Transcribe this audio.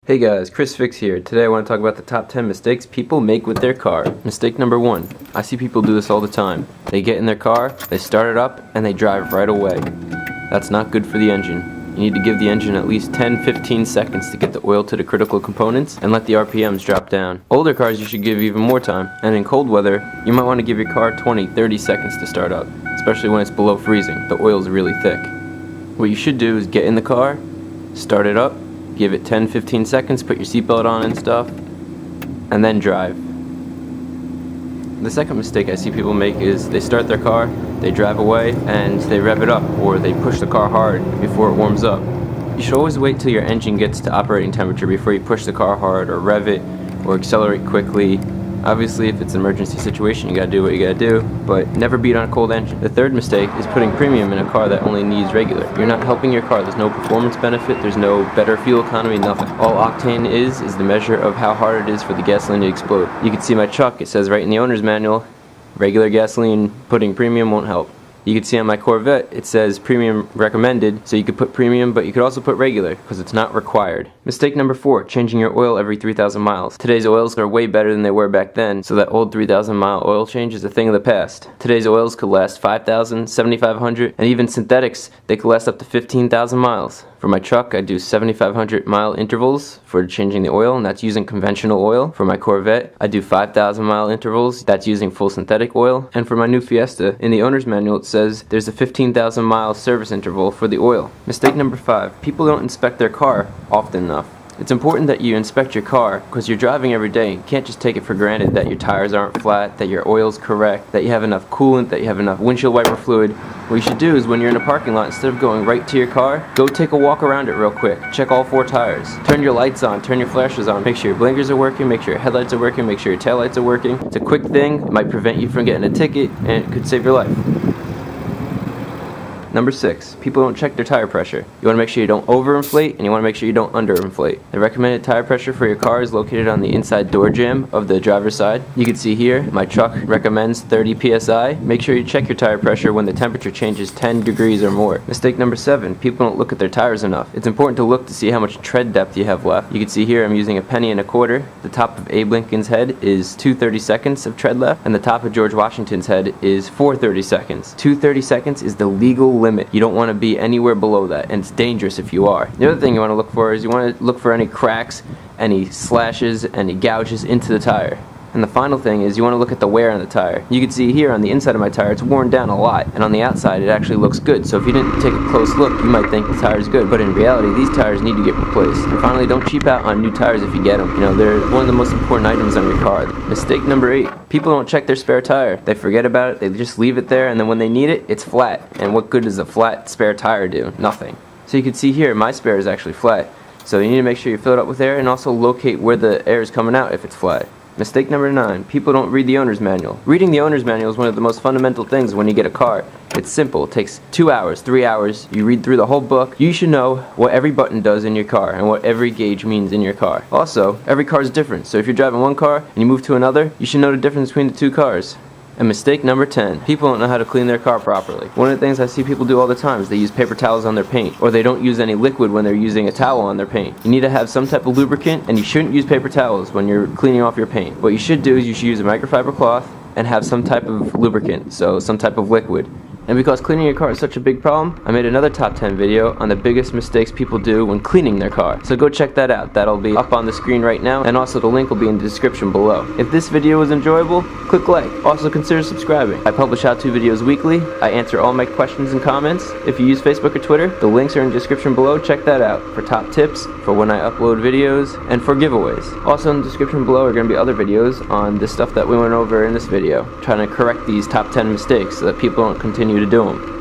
Hey guys, Chris Fix here. Today I want to talk about the top 10 mistakes people make with their car. Mistake number 1. I see people do this all the time. They get in their car, they start it up, and they drive right away. That's not good for the engine. You need to give the engine at least 10-15 seconds to get the oil to the critical components and let the RPMs drop down. Older cars you should give even more time, and in cold weather, you might want to give your car 20-30 seconds to start up, especially when it's below freezing. The oil's really thick. What you should do is get in the car, start it up, give it 10-15 seconds, put your seatbelt on and stuff, and then drive. The second mistake I see people make is they start their car, they drive away, and they rev it up, or they push the car hard before it warms up. You should always wait till your engine gets to operating temperature before you push the car hard, or rev it, or accelerate quickly. Obviously, if it's an emergency situation, you gotta do what you gotta do, but never beat on a cold engine. The third mistake is putting premium in a car that only needs regular. You're not helping your car. There's no performance benefit, there's no better fuel economy, nothing. All octane is the measure of how hard it is for the gasoline to explode. You can see my truck, it says right in the owner's manual, regular gasoline, putting premium won't help. You can see on my Corvette, it says premium recommended, so you could put premium, but you could also put regular, because it's not required. Mistake number 4, changing your oil every 3,000 miles. Today's oils are way better than they were back then, so that old 3,000 mile oil change is a thing of the past. Today's oils could last 5,000, 7,500, and even synthetics, they could last up to 15,000 miles. For my truck, I do 7,500 mile intervals for changing the oil, and that's using conventional oil. For my Corvette, I do 5,000 mile intervals, that's using full synthetic oil. And for my new Fiesta, in the owner's manual it says there's a 15,000 mile service interval for the oil. Mistake number 5, people don't inspect their car often enough. It's important that you inspect your car because you're driving every day. You can't just take it for granted that your tires aren't flat, that your oil's correct, that you have enough coolant, that you have enough windshield wiper fluid. What you should do is when you're in a parking lot, instead of going right to your car, go take a walk around it real quick. Check all 4 tires. Turn your lights on, turn your flashers on, make sure your blinkers are working, make sure your headlights are working, make sure your taillights are working. It's a quick thing, it might prevent you from getting a ticket, and it could save your life. Number 6, people don't check their tire pressure. You want to make sure you don't overinflate, and you want to make sure you don't underinflate. The recommended tire pressure for your car is located on the inside door jamb of the driver's side. You can see here, my truck recommends 30 psi. Make sure you check your tire pressure when the temperature changes 10 degrees or more. Mistake number 7, people don't look at their tires enough. It's important to look to see how much tread depth you have left. You can see here I'm using a 1.25 penny. The top of Abe Lincoln's head is 2/32 of tread left, and the top of George Washington's head is 4/32. 2/32 is the legal limit. You don't want to be anywhere below that, and it's dangerous if you are. The other thing you want to look for is you want to look for any cracks, any slashes, any gouges into the tire. And the final thing is you want to look at the wear on the tire. You can see here on the inside of my tire it's worn down a lot, and on the outside it actually looks good. So if you didn't take a close look, you might think the tire is good, but in reality these tires need to get replaced. And finally, don't cheap out on new tires if you get them. You know, they're one of the most important items on your car. Mistake number 8, people don't check their spare tire. They forget about it, they just leave it there, and then when they need it, it's flat. And what good does a flat spare tire do? Nothing. So you can see here my spare is actually flat. So you need to make sure you fill it up with air and also locate where the air is coming out if it's flat. Mistake number 9, people don't read the owner's manual. Reading the owner's manual is one of the most fundamental things when you get a car. It's simple, it takes 2 hours, 3 hours, you read through the whole book. You should know what every button does in your car and what every gauge means in your car. Also, every car is different, so if you're driving one car and you move to another, you should know the difference between the 2 cars. And mistake number 10, people don't know how to clean their car properly. One of the things I see people do all the time is they use paper towels on their paint, or they don't use any liquid when they're using a towel on their paint. You need to have some type of lubricant, and you shouldn't use paper towels when you're cleaning off your paint. What you should do is you should use a microfiber cloth and have some type of lubricant, so some type of liquid. And because cleaning your car is such a big problem, I made another top 10 video on the biggest mistakes people do when cleaning their car. So go check that out. That'll be up on the screen right now, and also the link will be in the description below. If this video was enjoyable, click like. Also consider subscribing. I publish how-to videos weekly. I answer all my questions and comments. If you use Facebook or Twitter, the links are in the description below. Check that out for top tips, for when I upload videos, and for giveaways. Also in the description below are going to be other videos on the stuff that we went over in this video, trying to correct these top 10 mistakes so that people don't continue to do them.